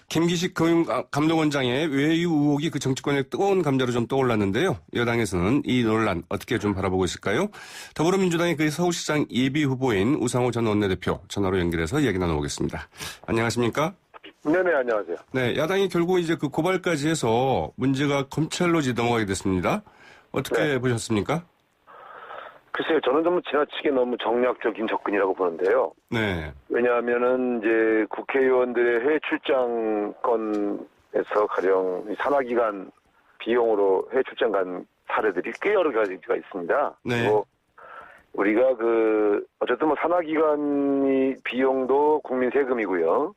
김기식 감독원장의 외유 의혹이 그 정치권의 뜨거운 감자로 좀 떠올랐는데요. 여당에서는 이 논란 어떻게 좀 바라보고 있을까요? 더불어민주당의 그 서울시장 예비 후보인 우상호 전 원내대표 전화로 연결해서 이야기 나눠보겠습니다. 안녕하십니까? 네네, 안녕하세요. 네, 야당이 결국 이제 그 고발까지 해서 문제가 검찰로 넘어가게 됐습니다. 어떻게 네. 보셨습니까? 글쎄요, 저는 좀 지나치게 너무 정략적인 접근이라고 보는데요. 네. 왜냐하면은 이제 국회의원들의 해외 출장권에서 가령 산하기관 비용으로 해외 출장 간 사례들이 꽤 여러 가지가 있습니다. 네. 그리고 우리가 어쨌든 뭐 산하기관이 비용도 국민 세금이고요.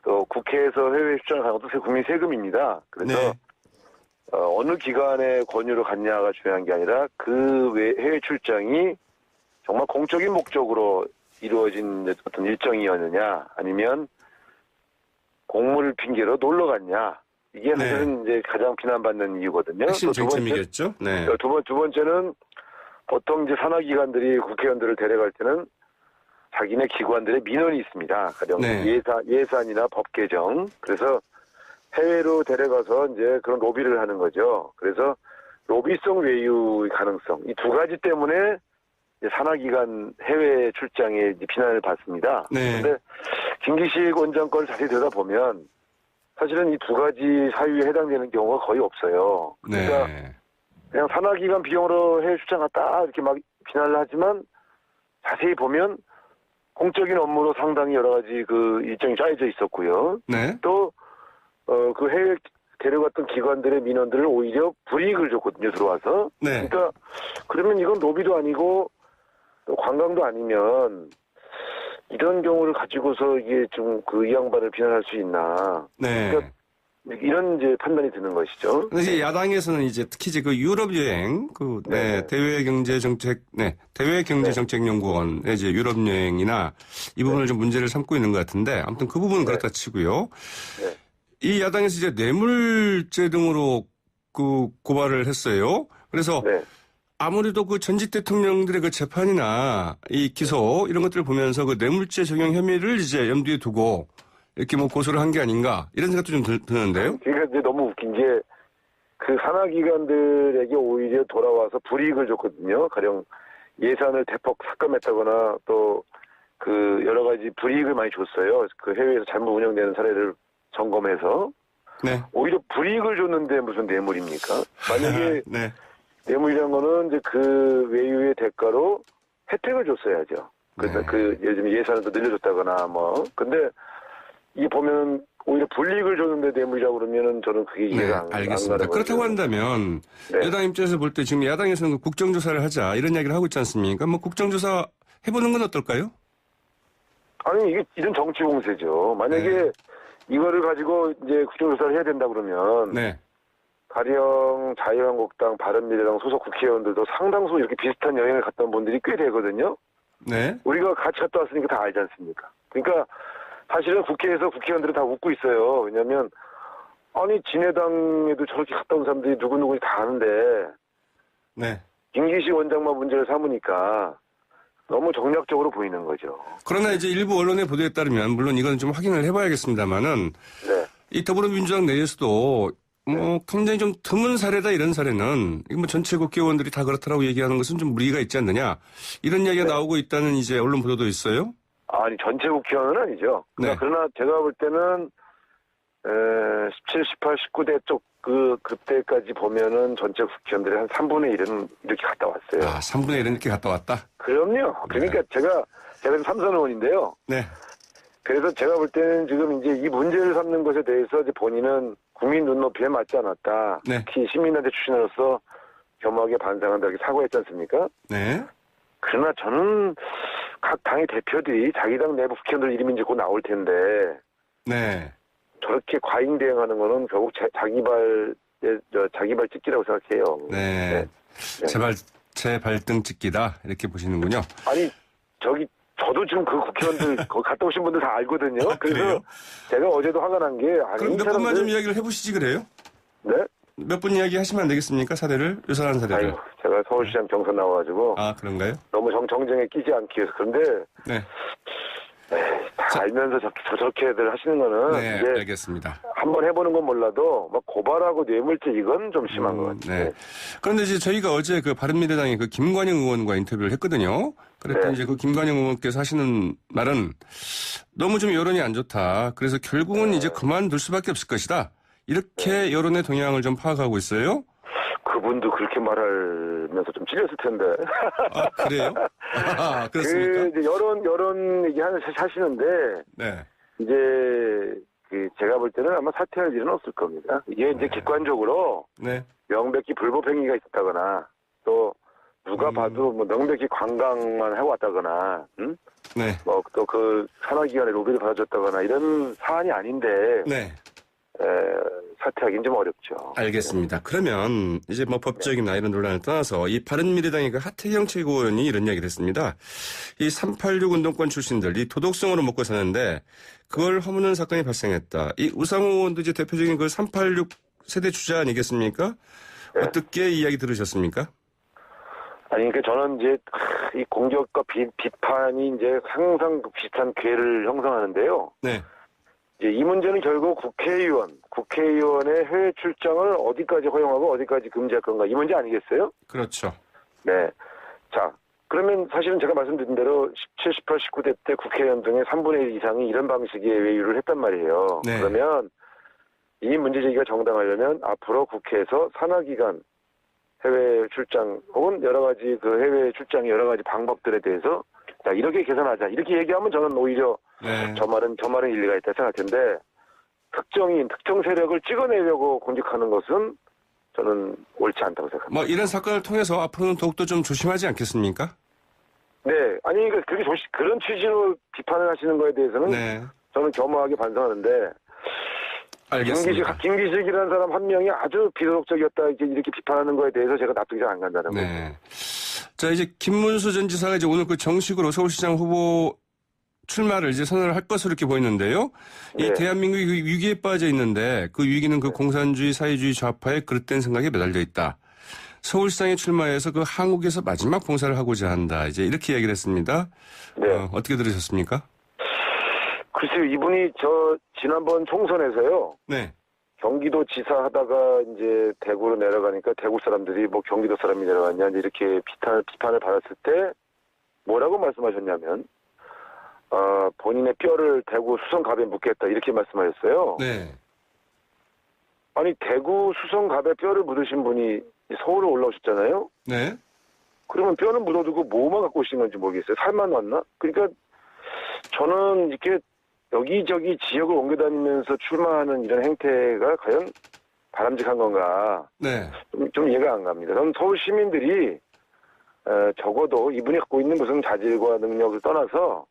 또 국회에서 해외 출장 가는 것도 국민 세금입니다. 그래서 네. 어느 기관의 권유로 갔냐가 중요한 게 아니라 그 해외 출장이 정말 공적인 목적으로 이루어진 어떤 일정이었느냐, 아니면 공무를 핑계로 놀러 갔냐. 이게 사실은 이제 가장 비난받는 이유거든요. 핵심 또 쟁점이겠죠? 네. 두 번째는 보통 이제 산하기관들이 국회의원들을 데려갈 때는 자기네 기관들의 민원이 있습니다. 가령 네. 예산이나 법 개정. 그래서 해외로 데려가서 이제 그런 로비를 하는 거죠. 그래서 로비성 외유의 가능성, 이 두 가지 때문에 산하기관 해외 출장에 비난을 받습니다. 네. 그런데 김기식 원장 걸 자세히 들여다보면 사실은 이 두 가지 사유에 해당되는 경우가 거의 없어요. 그러니까 네. 그냥 산하기관 비용으로 해외 출장 갔다 이렇게 막 비난을 하지만 자세히 보면 공적인 업무로 상당히 여러 가지 그 일정이 짜여져 있었고요. 네. 또 그 해외 데려갔던 기관들의 민원들을 오히려 불이익을 줬거든요, 들어와서. 네. 그러니까, 그러면 이건 로비도 아니고, 또 관광도 아니면, 이런 경우를 가지고서 이게 좀 이 양반을 비난할 수 있나. 네. 그러니까 이런 이제 판단이 드는 것이죠. 근데 이제 야당에서는 이제 특히 이제 그 유럽 여행, 네. 대외경제정책연구원의 이제 유럽 여행이나 이 부분을 좀 문제를 삼고 있는 것 같은데 아무튼 그 부분은 그렇다 치고요. 네. 이 야당에서 이제 뇌물죄 등으로 그 고발을 했어요. 그래서 네. 아무래도 그 전직 대통령들의 그 재판이나 이 기소 이런 것들을 보면서 그 뇌물죄 적용 혐의를 이제 염두에 두고 이렇게 뭐 고소를 한 게 아닌가 이런 생각도 좀 드는데요. 그러니까 이제 너무 웃긴 게 그 산하기관들에게 오히려 돌아와서 불이익을 줬거든요. 가령 예산을 대폭 삭감했다거나 또 그 여러 가지 불이익을 많이 줬어요. 그 해외에서 잘못 운영되는 사례를 점검해서 네. 오히려 불이익을 줬는데 무슨 뇌물입니까? 만약에 네. 뇌물이란 거는 이제 그 외유의 대가로 혜택을 줬어야죠. 그래서 네. 그 예를 들면 예산을 더 늘려줬다거나 뭐. 근데 이 보면 오히려 불이익을 줬는데 뇌물이라고 그러면은 저는 그게 이해가 안 알겠습니다. 가는 그렇다고 거죠. 한다면 네. 여당 입장에서 볼 때 지금 야당에서는 국정조사를 하자 이런 이야기를 하고 있지 않습니까? 뭐 국정조사 해보는 건 어떨까요? 아니 이게 이런 정치 공세죠. 만약에 네. 이거를 가지고 이제 국정조사를 해야 된다 그러면 네. 가령 자유한국당, 바른미래당 소속 국회의원들도 상당수 이렇게 비슷한 여행을 갔다 온 분들이 꽤 되거든요. 네. 우리가 같이 갔다 왔으니까 다 알지 않습니까? 그러니까 사실은 국회에서 국회의원들은 다 웃고 있어요. 왜냐하면 아니 진해당에도 저렇게 갔다 온 사람들이 누구누구 다 아는데 네. 김기식 원장만 문제를 삼으니까 너무 정략적으로 보이는 거죠. 그러나 이제 일부 언론의 보도에 따르면 물론 이건 좀 확인을 해봐야겠습니다만은 네. 이 더불어민주당 내에서도 뭐 굉장히 좀 드문 사례다 이런 사례는 이거 뭐 전체 국회의원들이 다 그렇다라고 얘기하는 것은 좀 무리가 있지 않느냐 이런 이야기가 나오고 있다는 이제 언론 보도도 있어요. 아니 전체 국회의원은 아니죠. 네. 그러나 제가 볼 때는 17, 18, 19대 쪽 그때까지 보면은 전체 국회의원들이 한 3분의 1은 이렇게 갔다 왔어요. 아, 3분의 1은 이렇게 갔다 왔다? 그럼요. 그러니까 제가 삼선 의원인데요. 네. 그래서 제가 볼 때는 지금 이제 이 문제를 삼는 것에 대해서 이제 본인은 국민 눈높이에 맞지 않았다. 네. 특히 시민단체 출신으로서 겸허하게 반성한다 이렇게 사과했지 않습니까? 네. 그러나 저는 각 당의 대표들이 자기 당 내부 국회의원들 이름이 이제 곧 나올 텐데 네. 저렇게 과잉 대응하는 거는 결국 자기 발 찍기라고 생각해요. 네. 네. 제 발등 찍기다 이렇게 보시는군요. 아니 저도 지금 그 국회의원들 거기 갔다 오신 분들 다 알거든요. 아, 그래서 그래요? 제가 어제도 화가 난 게 아니 그럼 이 몇 분만 좀 사람들 이야기를 해보시지 그래요? 네? 몇 분 이야기 하시면 안 되겠습니까? 사례를? 유사한 사례를. 아유 제가 서울시장 경선 나와가지고 아, 그런가요? 너무 정쟁에 끼지 않기 위해서 그런데 네. 알면서 저렇게들 하시는 거는 네, 이제 알겠습니다. 한번 해보는 건 몰라도 막 고발하고 뇌물죄 이건 좀 심한 것 같아요. 네. 그런데 이제 저희가 어제 그 바른미래당의 그 김관영 의원과 인터뷰를 했거든요. 그랬더니 네. 이제 그 김관영 의원께서 하시는 말은 너무 좀 여론이 안 좋다. 그래서 결국은 이제 그만둘 수밖에 없을 것이다. 이렇게 여론의 동향을 좀 파악하고 있어요. 그분도 그렇게 말하면서 좀 찔렸을 텐데. 아, 그래요? 아, 그렇습니까? 이제 여론 얘기 하시는데 네. 이제 제가 볼 때는 아마 사퇴할 일은 없을 겁니다. 이게 이제 객관적으로 네. 명백히 불법 행위가 있었다거나 또 누가 봐도 뭐 명백히 관광만 하고 왔다거나, 네. 뭐 또 그 산하기관에 로비를 받아줬다거나 이런 사안이 아닌데 네. 사퇴하기는 좀 어렵죠. 알겠습니다. 그러면 이제 뭐 법적이나 이런 논란을 떠나서 이 바른미래당의 그 하태경 최고위원이 이런 이야기를 했습니다. 이 386 운동권 출신들이 도덕성으로 먹고 사는데 그걸 허무는 사건이 발생했다. 이 우상호 의원도 이제 대표적인 그 386 세대 주자 아니겠습니까? 네. 어떻게 이야기 들으셨습니까? 아니, 그러니까 저는 이제 이 공격과 비판이 이제 항상 그 비슷한 궤를 형성하는데요. 네. 이제 이 문제는 결국 국회의원의 해외 출장을 어디까지 허용하고 어디까지 금지할 건가 이 문제 아니겠어요? 그렇죠. 네. 자, 그러면 사실은 제가 말씀드린 대로 17, 18, 19대 때 국회의원 중에 3분의 1 이상이 이런 방식의 외유를 했단 말이에요. 네. 그러면 이 문제 제기가 정당하려면 앞으로 국회에서 산하기관 해외 출장 혹은 여러 가지 그 해외 출장의 여러 가지 방법들에 대해서 자, 이렇게 개선하자. 이렇게 얘기하면 저는 오히려 네. 저 말은 일리가 있다 생각할 텐데 특정 세력을 찍어내려고 공격하는 것은 저는 옳지 않다고 생각합니다. 뭐 이런 사건을 통해서 앞으로는 더욱더 좀 조심하지 않겠습니까? 네, 아니 그러니까 그게 그런 취지로 비판을 하시는 거에 대해서는 네. 저는 겸허하게 반성하는데 알겠습니다. 김기식이라는 사람 한 명이 아주 비도덕적이었다 이렇게 비판하는 거에 대해서 제가 납득이 잘 안 간다는 거죠. 네. 자, 이제 김문수 전 지사가 이제 오늘 그 정식으로 서울시장 후보 출마를 이제 선언을 할 것으로 이렇게 보이는데요. 이 네. 대한민국이 그 위기에 빠져 있는데 그 위기는 그 공산주의, 사회주의 좌파의 그릇된 생각에 매달려 있다. 서울시장에 출마해서 그 한국에서 마지막 봉사를 하고자 한다. 이제 이렇게 얘기를 했습니다. 네. 어떻게 들으셨습니까? 글쎄요, 이분이 지난번 총선에서요. 네. 경기도 지사 하다가 이제 대구로 내려가니까 대구 사람들이 뭐 경기도 사람이 내려갔냐 이제 이렇게 비판을 받았을 때 뭐라고 말씀하셨냐면 본인의 뼈를 대구 수성갑에 묻겠다 이렇게 말씀하셨어요. 네. 아니 대구 수성갑에 뼈를 묻으신 분이 서울에 올라오셨잖아요. 네. 그러면 뼈는 묻어두고 뭐만 갖고 오신 건지 모르겠어요. 살만 왔나? 그러니까 저는 이렇게 여기저기 지역을 옮겨다니면서 출마하는 이런 행태가 과연 바람직한 건가? 네. 좀 이해가 안 갑니다. 저는 서울 시민들이 적어도 이분이 갖고 있는 무슨 자질과 능력을 떠나서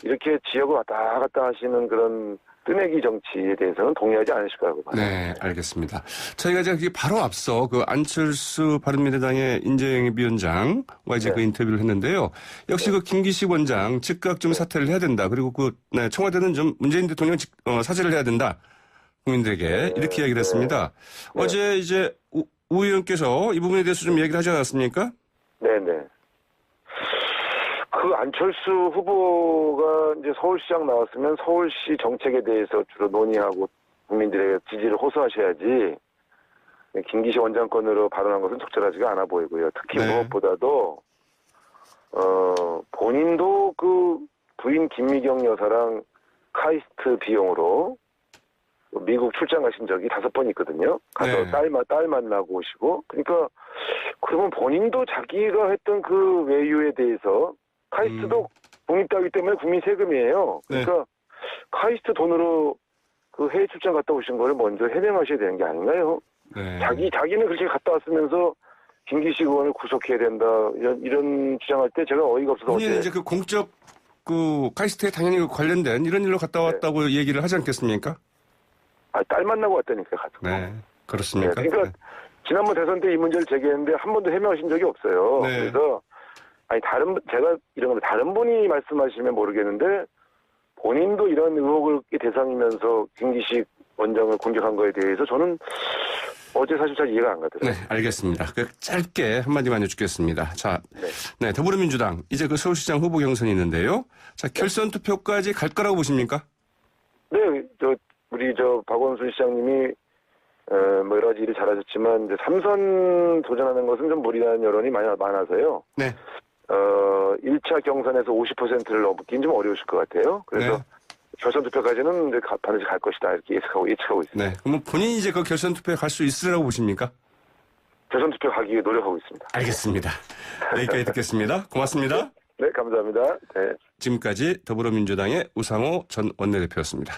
이렇게 지역을 왔다 갔다 하시는 그런 뜨내기 정치에 대해서는 동의하지 않으실 거라고 봐요. 네, 알겠습니다. 저희가 이제 바로 앞서 그 안철수 바른미래당의 인재영입위원장과 이제 네. 그 인터뷰를 했는데요. 역시 그 김기식 원장 즉각 좀 사퇴를 해야 된다. 그리고 청와대는 좀 문재인 대통령 사죄를 해야 된다. 국민들에게 이렇게 이야기를 했습니다. 네. 어제 이제 우 의원께서 이 부분에 대해서 좀 얘기를 하지 않았습니까? 네네. 그 안철수 후보가 이제 서울시장 나왔으면 서울시 정책에 대해서 주로 논의하고 국민들의 지지를 호소하셔야지 김기식 원장 건으로 발언한 것은 적절하지가 않아 보이고요. 특히 네. 무엇보다도 본인도 그 부인 김미경 여사랑 카이스트 비용으로 미국 출장 가신 적이 5번 있거든요. 가서 네. 딸 만나고 오시고. 그러니까 그러면 본인도 자기가 했던 그 외유에 대해서 카이스트도 국민 따위 때문에 국민 세금이에요. 그러니까 카이스트 돈으로 그 해외 출장 갔다 오신 거를 먼저 해명하셔야 되는 게 아닌가요? 네. 자기는 그렇게 갔다 왔으면서 김기식 의원을 구속해야 된다 이런 주장할 때 제가 어이가 없어서 본인은 이제 그 공적 그 카이스트에 당연히 관련된 이런 일로 갔다 왔다고 얘기를 하지 않겠습니까? 딸 만나고 왔다니까 가지고. 네, 그렇습니까? 네, 그러니까 지난번 대선 때 이 문제를 제기했는데 한 번도 해명하신 적이 없어요. 네. 그래서 제가 이런 걸 다른 분이 말씀하시면 모르겠는데 본인도 이런 의혹을 대상이면서 김기식 원장을 공격한 거에 대해서 저는 어제 사실 잘 이해가 안 가더라고요. 네, 알겠습니다. 그 짧게 한마디만 여쭙겠습니다. 자, 네. 네, 더불어민주당 이제 그 서울시장 후보 경선이 있는데요. 자, 결선 투표까지 갈 거라고 보십니까? 네, 우리 박원순 시장님이 뭐 여러 가지 일을 잘하셨지만 이제 3선 도전하는 것은 좀 무리한 여론이 많아서요. 네. 1차 경선에서 50%를 넘기긴 좀 어려우실 것 같아요. 그래서 네. 결선 투표까지는 이제 반드시 갈 것이다 이렇게 예측하고 있습니다. 네. 그럼 본인이 이제 그 결선 투표에 갈 수 있으라고 보십니까? 결선 투표 가기 위해 노력하고 있습니다. 알겠습니다. 여기까지 듣겠습니다. 고맙습니다. 네, 감사합니다. 네. 지금까지 더불어민주당의 우상호 전 원내대표였습니다.